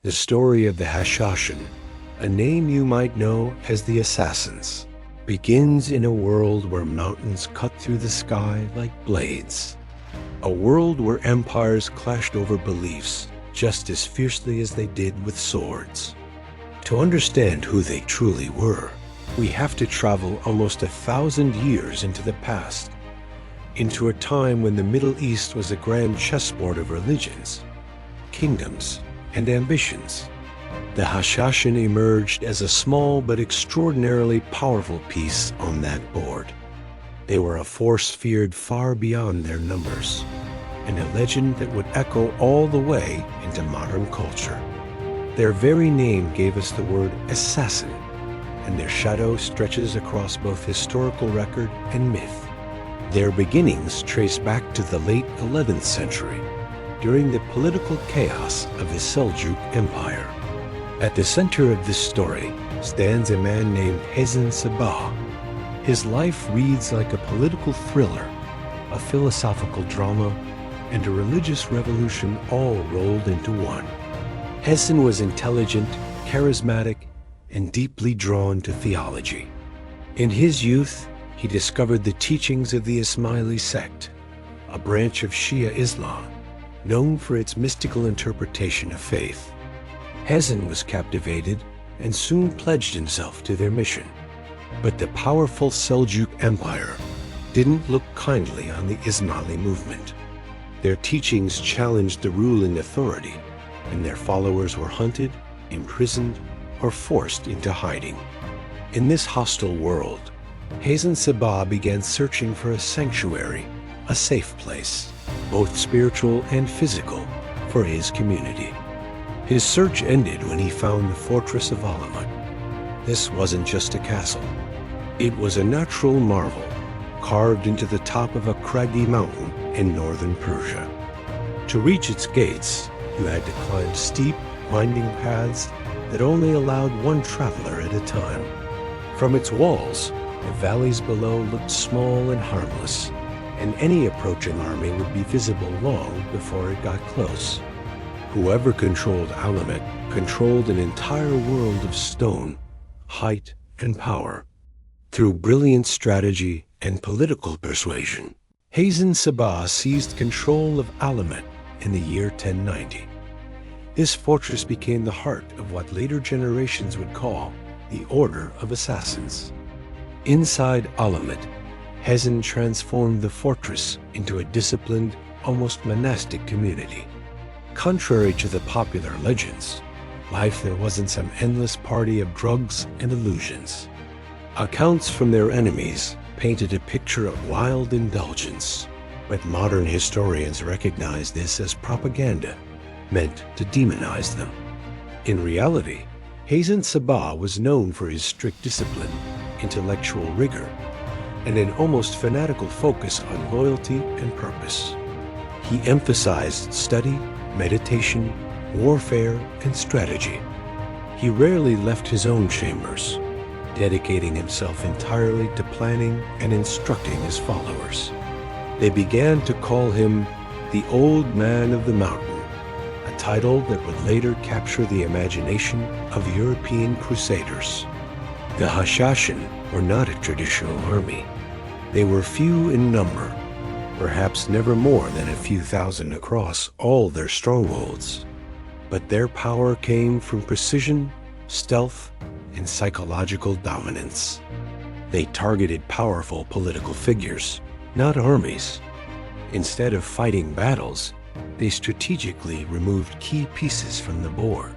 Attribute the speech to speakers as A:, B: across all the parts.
A: The story of the Hashashin, a name you might know as the Assassins, begins in a world where mountains cut through the sky like blades. A world where empires clashed over beliefs just as fiercely as they did with swords. To understand who they truly were, we have to travel almost 1,000 years into the past, into a time when the Middle East was a grand chessboard of religions, kingdoms, and ambitions. The Hashashin emerged as a small but extraordinarily powerful piece on that board. They were a force feared far beyond their numbers, and a legend that would echo all the way into modern culture. Their very name gave us the word assassin, and their shadow stretches across both historical record and myth. Their beginnings trace back to the late 11th century, during the political chaos of the Seljuk Empire. At the center of this story stands a man named Hasan Sabbah. His life reads like a political thriller, a philosophical drama, and a religious revolution all rolled into one. Hasan was intelligent, charismatic, and deeply drawn to theology. In his youth, he discovered the teachings of the Ismaili sect, a branch of Shia Islam, known for its mystical interpretation of faith. Hasan was captivated and soon pledged himself to their mission. But the powerful Seljuk Empire didn't look kindly on the Ismaili movement. Their teachings challenged the ruling authority, and their followers were hunted, imprisoned, or forced into hiding. In this hostile world, Hasan Sabbah began searching for a sanctuary, a safe place, both spiritual and physical, for his community. His search ended when he found the fortress of Alamut. This wasn't just a castle. It was a natural marvel, carved into the top of a craggy mountain in northern Persia. To reach its gates, you had to climb steep, winding paths that only allowed one traveler at a time. From its walls, the valleys below looked small and harmless, and any approaching army would be visible long before it got close. Whoever controlled Alamut controlled an entire world of stone, height, and power. Through brilliant strategy and political persuasion, Hasan Sabbah seized control of Alamut in the year 1090. This fortress became the heart of what later generations would call the Order of Assassins. Inside Alamut, Hasan transformed the fortress into a disciplined, almost monastic community. Contrary to the popular legends, life there wasn't some endless party of drugs and illusions. Accounts from their enemies painted a picture of wild indulgence, but modern historians recognize this as propaganda, meant to demonize them. In reality, Hasan Sabbah was known for his strict discipline, intellectual rigor, and an almost fanatical focus on loyalty and purpose. He emphasized study, meditation, warfare, and strategy. He rarely left his own chambers, dedicating himself entirely to planning and instructing his followers. They began to call him the Old Man of the Mountain, a title that would later capture the imagination of European crusaders. The Hashashin were not a traditional army. They were few in number, perhaps never more than a few thousand across all their strongholds. But their power came from precision, stealth, and psychological dominance. They targeted powerful political figures, not armies. Instead of fighting battles, they strategically removed key pieces from the board.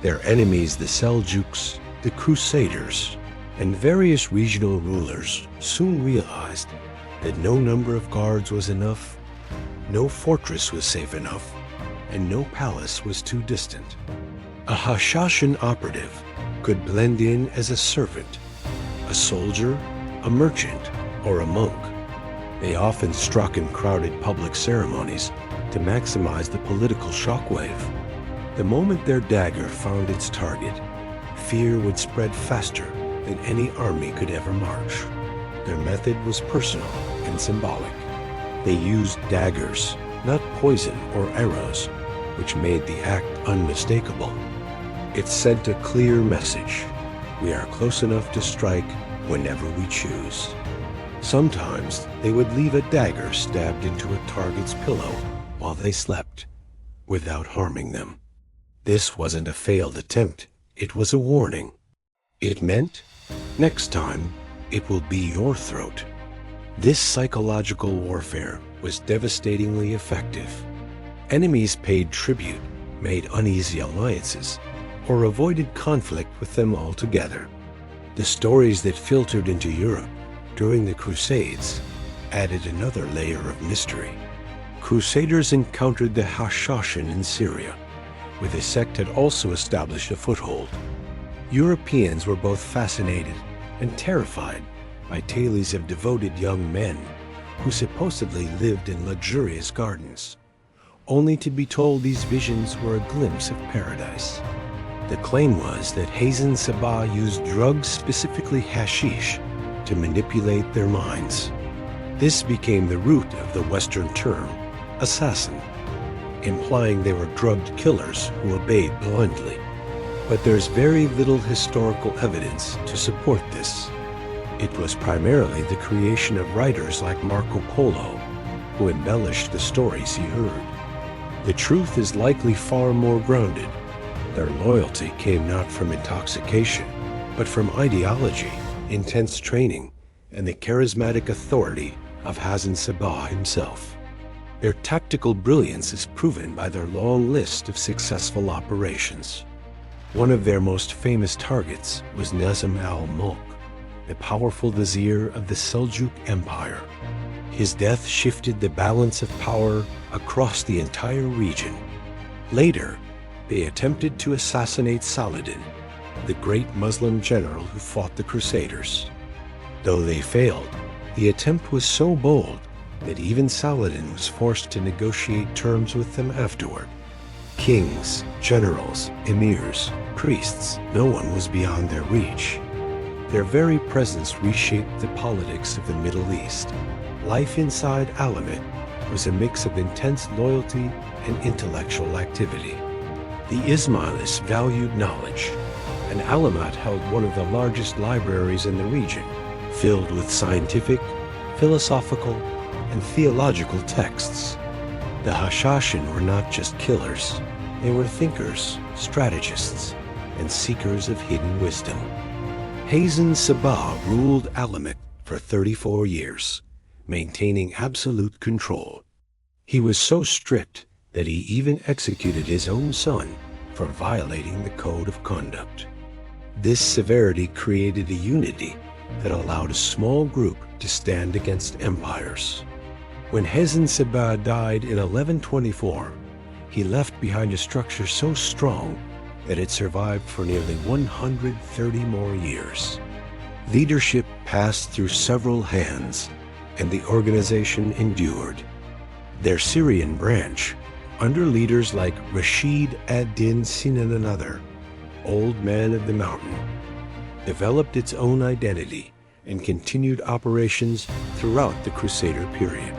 A: Their enemies, the Seljuks, the Crusaders, and various regional rulers soon realized that no number of guards was enough, no fortress was safe enough, and no palace was too distant. A Hashashin operative could blend in as a servant, a soldier, a merchant, or a monk. They often struck in crowded public ceremonies to maximize the political shockwave. The moment their dagger found its target, fear would spread faster than any army could ever march. Their method was personal and symbolic. They used daggers, not poison or arrows, which made the act unmistakable. It sent a clear message. We are close enough to strike whenever we choose. Sometimes they would leave a dagger stabbed into a target's pillow while they slept, without harming them. This wasn't a failed attempt, it was a warning. It meant, next time, it will be your throat. This psychological warfare was devastatingly effective. Enemies paid tribute, made uneasy alliances, or avoided conflict with them altogether. The stories that filtered into Europe during the Crusades added another layer of mystery. Crusaders encountered the Hashashin in Syria, where the sect had also established a foothold. Europeans were both fascinated and terrified by tales of devoted young men who supposedly lived in luxurious gardens, only to be told these visions were a glimpse of paradise. The claim was that Hasan Sabbah used drugs, specifically hashish, to manipulate their minds. This became the root of the Western term, assassin, implying they were drugged killers who obeyed blindly. But there's very little historical evidence to support this. It was primarily the creation of writers like Marco Polo, who embellished the stories he heard. The truth is likely far more grounded. Their loyalty came not from intoxication, but from ideology, intense training, and the charismatic authority of Hasan Sabbah himself. Their tactical brilliance is proven by their long list of successful operations. One of their most famous targets was Nizam al-Mulk, the powerful vizier of the Seljuk Empire. His death shifted the balance of power across the entire region. Later, they attempted to assassinate Saladin, the great Muslim general who fought the Crusaders. Though they failed, the attempt was so bold that even Saladin was forced to negotiate terms with them afterward. Kings, generals, emirs, priests, no one was beyond their reach. Their very presence reshaped the politics of the Middle East. Life inside Alamut was a mix of intense loyalty and intellectual activity. The Ismailis valued knowledge, and Alamut held one of the largest libraries in the region, filled with scientific, philosophical, and theological texts. The Hashashin were not just killers, they were thinkers, strategists, and seekers of hidden wisdom. Hasan Sabbah ruled Alamut for 34 years, maintaining absolute control. He was so strict that he even executed his own son for violating the code of conduct. This severity created a unity that allowed a small group to stand against empires. When Hasan Sabbah died in 1124, he left behind a structure so strong that it survived for nearly 130 more years. Leadership passed through several hands, and the organization endured. Their Syrian branch, under leaders like Rashid ad-Din Sinan another, Old Man of the Mountain, developed its own identity and continued operations throughout the Crusader period.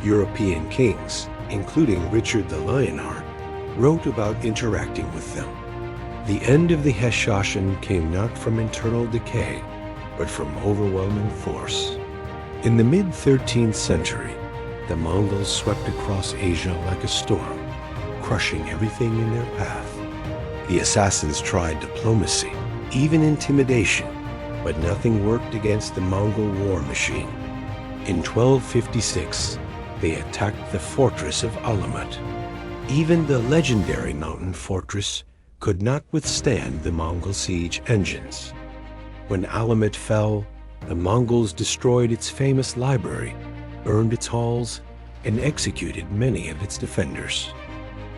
A: European kings, including Richard the Lionheart, wrote about interacting with them. The end of the Hashashin came not from internal decay, but from overwhelming force. In the mid-13th century, the Mongols swept across Asia like a storm, crushing everything in their path. The assassins tried diplomacy, even intimidation, but nothing worked against the Mongol war machine. In 1256, they attacked the fortress of Alamut. Even the legendary mountain fortress could not withstand the Mongol siege engines. When Alamut fell, the Mongols destroyed its famous library, burned its halls, and executed many of its defenders.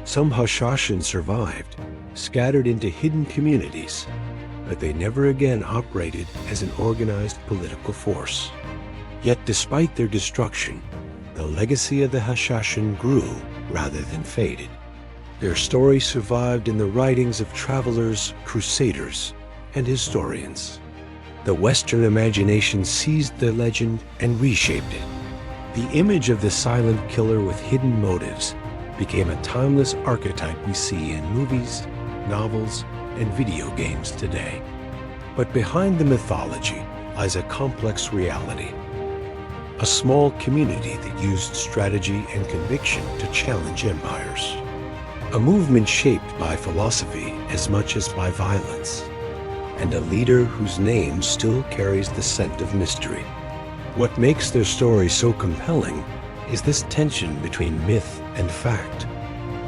A: Some Hashashin survived, scattered into hidden communities, but they never again operated as an organized political force. Yet despite their destruction, the legacy of the Hashashin grew rather than faded. Their story survived in the writings of travelers, crusaders, and historians. The Western imagination seized the legend and reshaped it. The image of the silent killer with hidden motives became a timeless archetype we see in movies, novels, and video games today. But behind the mythology lies a complex reality. A small community that used strategy and conviction to challenge empires. A movement shaped by philosophy as much as by violence. And a leader whose name still carries the scent of mystery. What makes their story so compelling is this tension between myth and fact.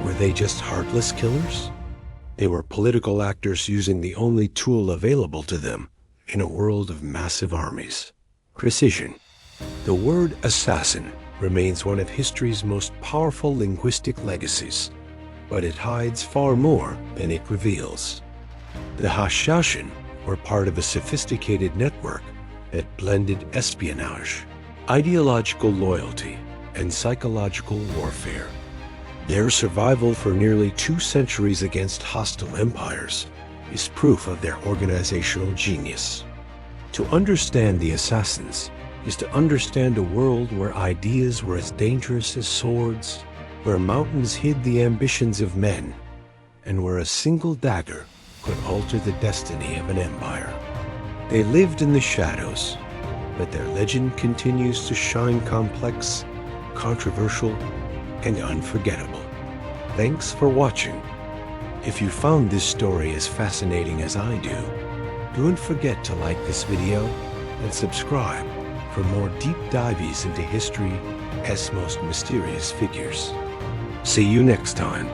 A: Were they just heartless killers? They were political actors using the only tool available to them in a world of massive armies. Precision. The word assassin remains one of history's most powerful linguistic legacies, but it hides far more than it reveals. The Hashashin were part of a sophisticated network that blended espionage, ideological loyalty, and psychological warfare. Their survival for nearly 2 centuries against hostile empires is proof of their organizational genius. To understand the assassins is to understand a world where ideas were as dangerous as swords, where mountains hid the ambitions of men, and where a single dagger could alter the destiny of an empire. They lived in the shadows, but their legend continues to shine complex, controversial, and unforgettable. Thanks for watching. If you found this story as fascinating as I do, don't forget to like this video and subscribe for more deep dives into history's most mysterious figures. See you next time.